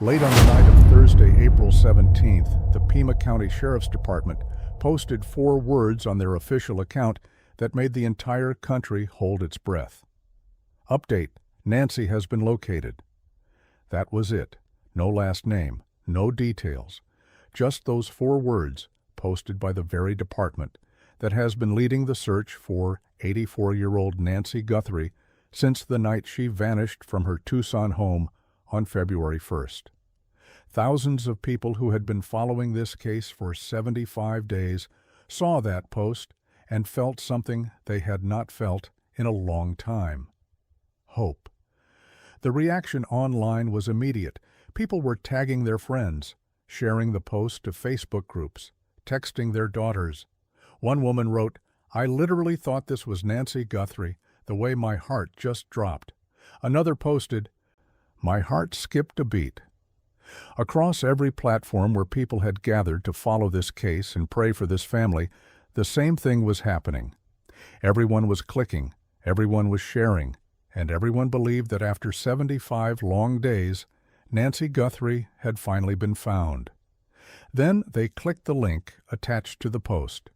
Late on the night of Thursday, April 17th, the Pima County Sheriff's Department posted 4 words on their official account that made the entire country hold its breath. Update: Nancy has been located. That was it. No last name, no details. Just those 4 words posted by the very department that has been leading the search for 84-year-old Nancy Guthrie since the night she vanished from her Tucson home on February 1st. Thousands of people who had been following this case for 75 days saw that post and felt something they had not felt in a long time: hope. The reaction online was immediate. People were tagging their friends, sharing the post to Facebook groups, texting their daughters. One woman wrote, "I literally thought this was Nancy Guthrie, the way my heart just dropped." Another posted, "My heart skipped a beat." Across every platform where people had gathered to follow this case and pray for this family, the same thing was happening. Everyone was clicking, everyone was sharing, and everyone believed that after 75 long days, Nancy Guthrie had finally been found. Then they clicked the link attached to the post.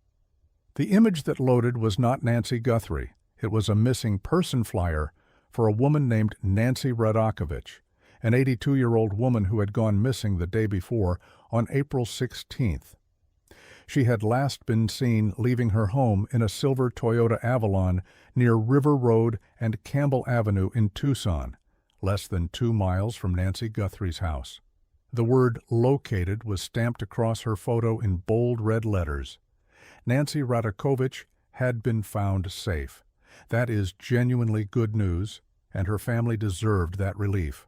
The image that loaded was not Nancy Guthrie. It was a missing person flyer for a woman named Nancy Radakovich, an 82-year-old woman who had gone missing the day before, on April 16th. She had last been seen leaving her home in a silver Toyota Avalon near River Road and Campbell Avenue in Tucson, less than 2 miles from Nancy Guthrie's house. The word "located" was stamped across her photo in bold red letters. Nancy Radakovich had been found safe. That is genuinely good news, and her family deserved that relief.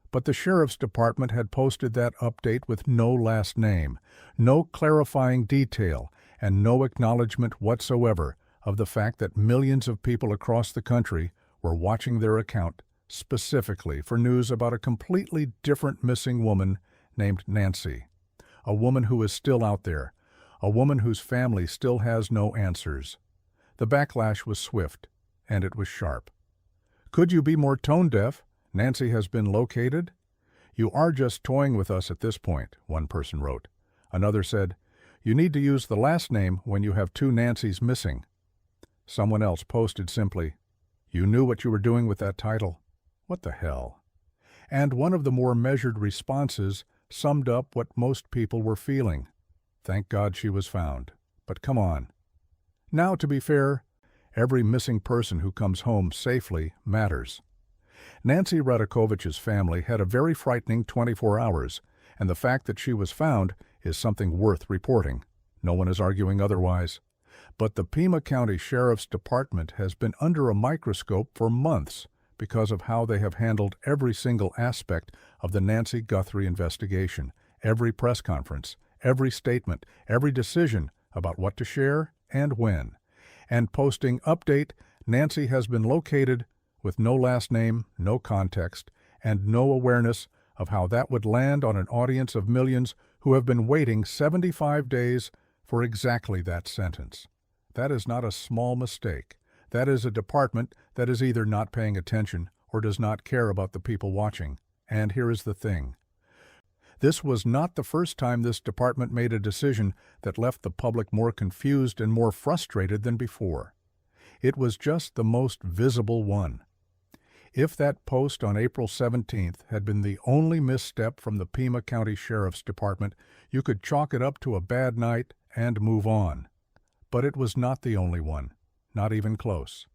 But the Sheriff's Department had posted that update with no last name, no clarifying detail, and no acknowledgement whatsoever of the fact that millions of people across the country were watching their account specifically for news about a completely different missing woman named Nancy. A woman who is still out there, a woman whose family still has no answers. The backlash was swift, and it was sharp. "Could you be more tone-deaf? Nancy has been located? You are just toying with us at this point," one person wrote. Another said, "You need to use the last name when you have 2 Nancys missing." Someone else posted simply, "You knew what you were doing with that title. What the hell?" And one of the more measured responses summed up what most people were feeling. Thank God she was found. But come on. Now, to be fair, every missing person who comes home safely matters. Nancy Radakovich's family had a very frightening 24 hours, and the fact that she was found is something worth reporting. No one is arguing otherwise. But the Pima County Sheriff's Department has been under a microscope for months because of how they have handled every single aspect of the Nancy Guthrie investigation, every press conference, every statement, every decision about what to share and when. And posting update, Nancy has been located, with no last name, no context, and no awareness of how that would land on an audience of millions who have been waiting 75 days for exactly that sentence. That is not a small mistake. That is a department that is either not paying attention or does not care about the people watching. And here is the thing. This was not the first time this department made a decision that left the public more confused and more frustrated than before. It was just the most visible one. If that post on April 17th had been the only misstep from the Pima County Sheriff's Department, you could chalk it up to a bad night and move on. But it was not the only one, not even close.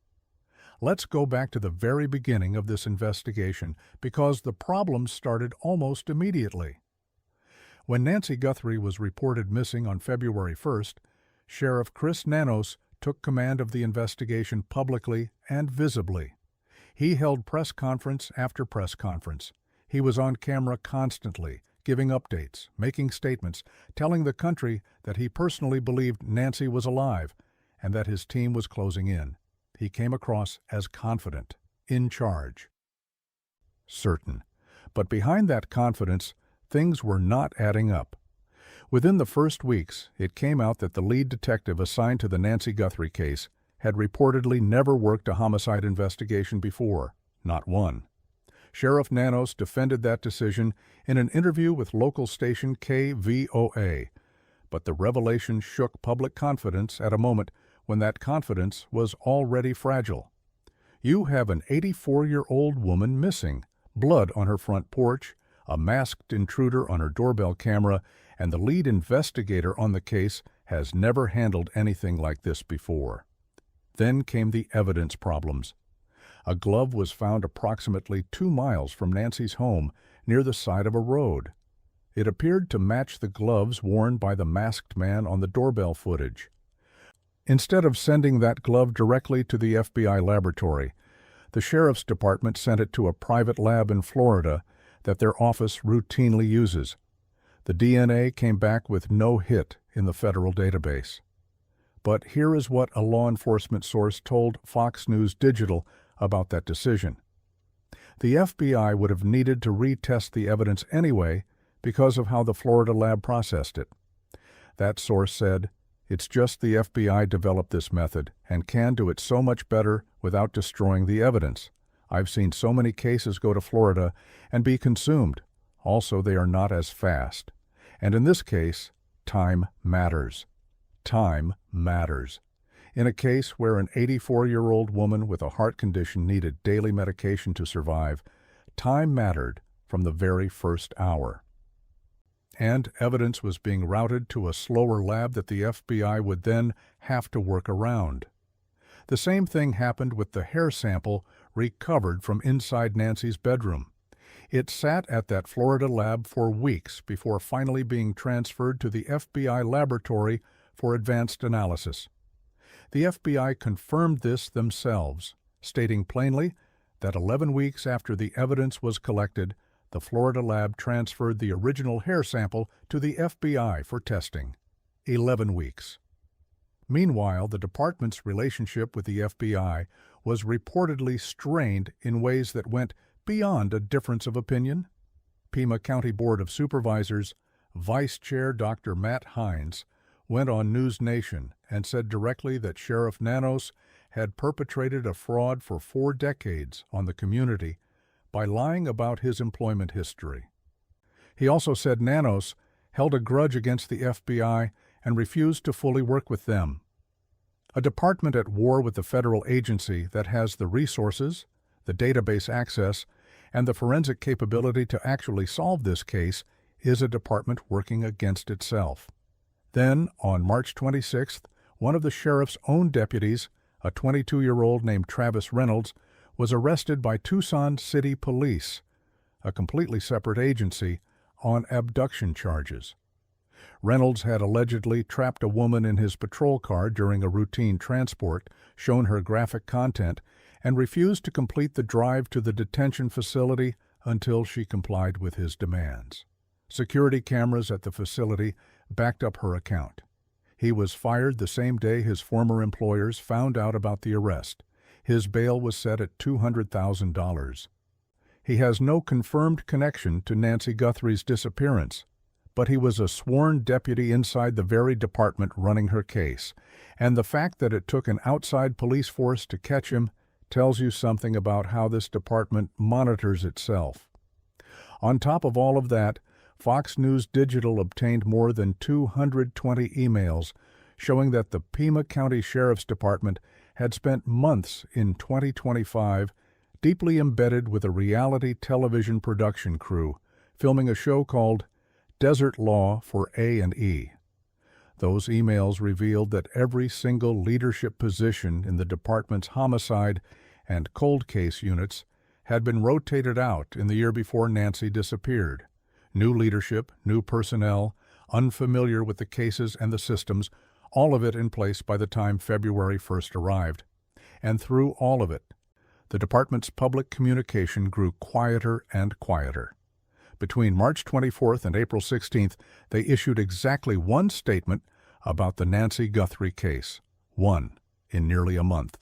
Let's go back to the very beginning of this investigation, because the problem started almost immediately. When Nancy Guthrie was reported missing on February 1st, Sheriff Chris Nanos took command of the investigation publicly and visibly. He held press conference after press conference. He was on camera constantly, giving updates, making statements, telling the country that he personally believed Nancy was alive and that his team was closing in. He came across as confident, in charge, certain. But behind that confidence, things were not adding up. Within the first weeks, it came out that the lead detective assigned to the Nancy Guthrie case had reportedly never worked a homicide investigation before, not one. Sheriff Nanos defended that decision in an interview with local station KVOA, but the revelation shook public confidence at a moment when that confidence was already fragile. You have an 84-year-old woman missing, blood on her front porch, a masked intruder on her doorbell camera, and the lead investigator on the case has never handled anything like this before. Then came the evidence problems. A glove was found approximately 2 miles from Nancy's home near the side of a road. It appeared to match the gloves worn by the masked man on the doorbell footage. Instead of sending that glove directly to the FBI laboratory, the sheriff's department sent it to a private lab in Florida that their office routinely uses. The DNA came back with no hit in the federal database. But here is what a law enforcement source told Fox News Digital about that decision. The FBI would have needed to retest the evidence anyway because of how the Florida lab processed it. That source said, "It's just the FBI developed this method and can do it so much better without destroying the evidence. I've seen so many cases go to Florida and be consumed. Also, they are not as fast. And in this case, time matters. Time matters. In a case where an 84-year-old woman with a heart condition needed daily medication to survive, time mattered from the very first hour. And evidence was being routed to a slower lab that the FBI would then have to work around. The same thing happened with the hair sample recovered from inside Nancy's bedroom. It sat at that Florida lab for weeks before finally being transferred to the FBI laboratory for advanced analysis. The FBI confirmed this themselves, stating plainly that 11 weeks after the evidence was collected, the Florida lab transferred the original hair sample to the FBI for testing. 11 weeks. Meanwhile, the department's relationship with the FBI was reportedly strained in ways that went beyond a difference of opinion. Pima County Board of Supervisors Vice Chair Dr. Matt Hines went on News Nation and said directly that Sheriff Nanos had perpetrated a fraud for 4 decades on the community by lying about his employment history. He also said Nanos held a grudge against the FBI and refused to fully work with them. A department at war with the federal agency that has the resources, the database access, and the forensic capability to actually solve this case is a department working against itself. Then, on March 26th, one of the sheriff's own deputies, a 22-year-old named Travis Reynolds, was arrested by Tucson City Police, a completely separate agency, on abduction charges. Reynolds had allegedly trapped a woman in his patrol car during a routine transport, shown her graphic content, and refused to complete the drive to the detention facility until she complied with his demands. Security cameras at the facility backed up her account. He was fired the same day his former employers found out about the arrest. His bail was set at $200,000. He has no confirmed connection to Nancy Guthrie's disappearance, but he was a sworn deputy inside the very department running her case, and the fact that it took an outside police force to catch him tells you something about how this department monitors itself. On top of all of that, Fox News Digital obtained more than 220 emails showing that the Pima County Sheriff's Department had spent months in 2025 deeply embedded with a reality television production crew, filming a show called Desert Law for A&E. Those emails revealed that every single leadership position in the department's homicide and cold case units had been rotated out in the year before Nancy disappeared. New leadership, new personnel, unfamiliar with the cases and the systems, all of it in place by the time February 1st arrived. And through all of it, the department's public communication grew quieter and quieter. Between March 24th and April 16th, they issued exactly one statement about the Nancy Guthrie case. One in nearly a month.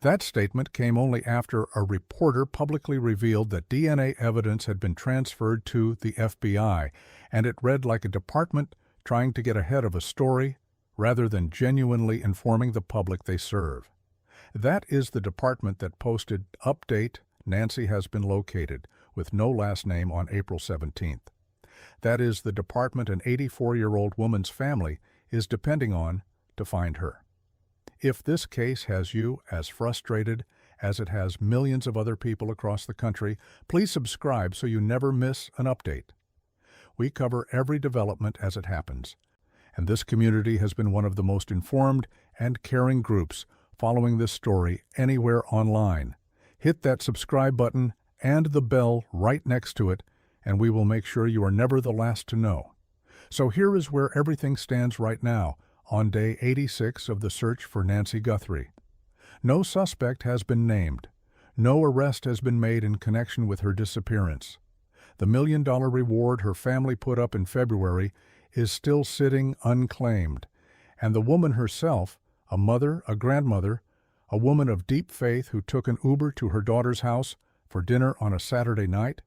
That statement came only after a reporter publicly revealed that DNA evidence had been transferred to the FBI, and it read like a department trying to get ahead of a story rather than genuinely informing the public they serve. That is the department that posted Update Nancy has been located, with no last name, on April 17th. That is, the department an 84-year-old woman's family is depending on to find her. If this case has you as frustrated as it has millions of other people across the country, please subscribe so you never miss an update. We cover every development as it happens, and this community has been one of the most informed and caring groups following this story anywhere online. Hit that subscribe button and the bell right next to it, and we will make sure you are never the last to know. So here is where everything stands right now, on day 86 of the search for Nancy Guthrie. No suspect has been named. No arrest has been made in connection with her disappearance. The $1 million reward her family put up in February is still sitting unclaimed, and the woman herself, a mother, a grandmother, a woman of deep faith who took an Uber to her daughter's house for dinner on a Saturday night,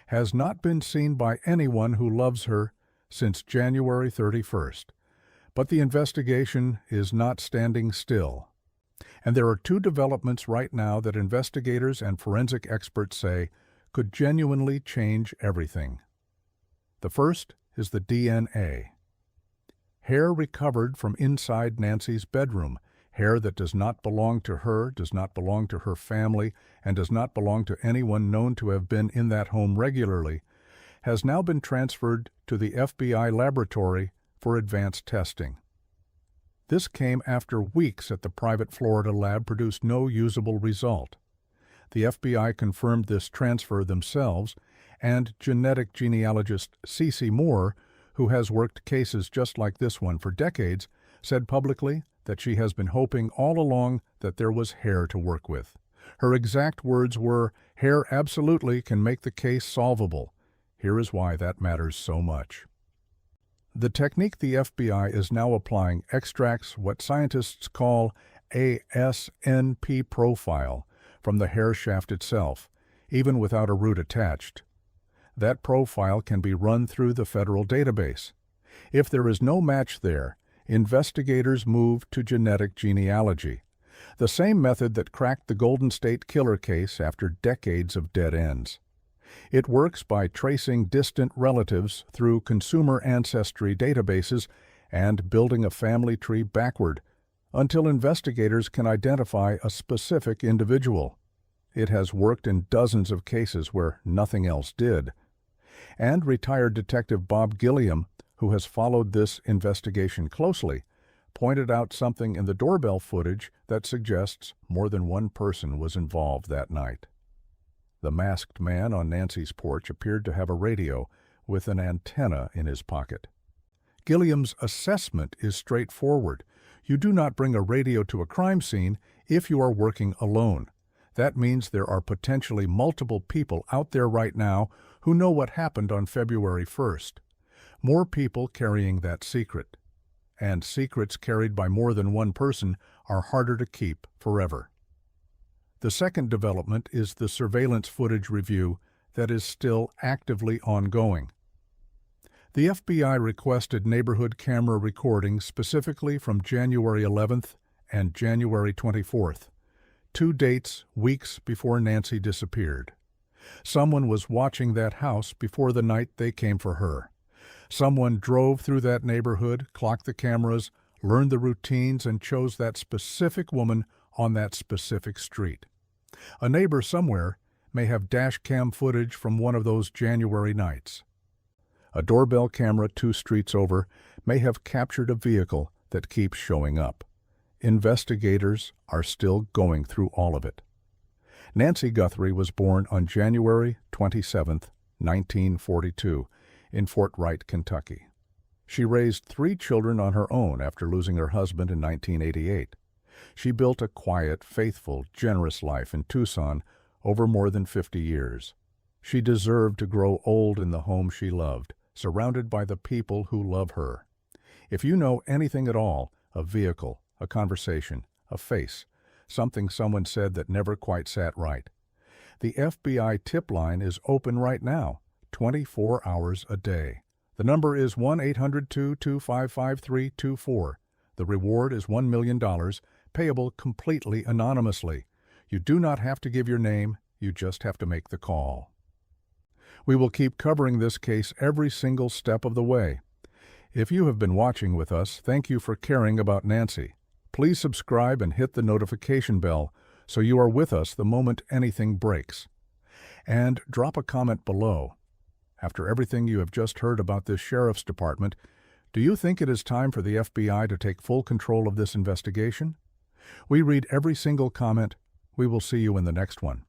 has not been seen by anyone who loves her since January 31st. But the investigation is not standing still. And there are two developments right now that investigators and forensic experts say could genuinely change everything. The first is the DNA. Hair recovered from inside Nancy's bedroom, hair that does not belong to her, does not belong to her family, and does not belong to anyone known to have been in that home regularly, has now been transferred to the FBI laboratory for advanced testing. This came after weeks at the private Florida lab produced no usable result. The FBI confirmed this transfer themselves, and genetic genealogist Cece Moore, who has worked cases just like this one for decades, said publicly that she has been hoping all along that there was hair to work with. Her exact words were, "Hair absolutely can make the case solvable." Here is why that matters so much. The technique the FBI is now applying extracts what scientists call a SNP profile from the hair shaft itself, even without a root attached. That profile can be run through the federal database. If there is no match there, investigators move to genetic genealogy, the same method that cracked the Golden State Killer case after decades of dead ends. It works by tracing distant relatives through consumer ancestry databases and building a family tree backward until investigators can identify a specific individual. It has worked in dozens of cases where nothing else did. And retired Detective Bob Gilliam, who has followed this investigation closely, pointed out something in the doorbell footage that suggests more than one person was involved that night. The masked man on Nancy's porch appeared to have a radio with an antenna in his pocket. Gilliam's assessment is straightforward. You do not bring a radio to a crime scene if you are working alone. That means there are potentially multiple people out there right now who know what happened on February 1st. More people carrying that secret. And secrets carried by more than one person are harder to keep forever. The second development is the surveillance footage review that is still actively ongoing. The FBI requested neighborhood camera recordings specifically from January 11th and January 24th, 2 dates weeks before Nancy disappeared. Someone was watching that house before the night they came for her. Someone drove through that neighborhood, clocked the cameras, learned the routines, and chose that specific woman on that specific street. A neighbor somewhere may have dash cam footage from one of those January nights. A doorbell camera 2 streets over may have captured a vehicle that keeps showing up. Investigators are still going through all of it. Nancy Guthrie was born on January 27, 1942, in Fort Wright, Kentucky. She raised 3 children on her own after losing her husband in 1988. She built a quiet, faithful, generous life in Tucson over more than 50 years. She deserved to grow old in the home she loved, surrounded by the people who love her. If you know anything at all, a vehicle, a conversation, a face, something someone said that never quite sat right, the FBI tip line is open right now, 24 hours a day. The number is 1-800-225-5324. The reward is $1 million, payable completely anonymously. You do not have to give your name, You just have to make the call. We will keep covering this case every single step of the way. If you have been watching with us, thank you for caring about Nancy. Please subscribe and hit the notification bell so you are with us the moment anything breaks. And drop a comment below. After everything you have just heard about this sheriff's department, do you think it is time for the FBI to take full control of this investigation? We read every single comment. We will see you in the next one.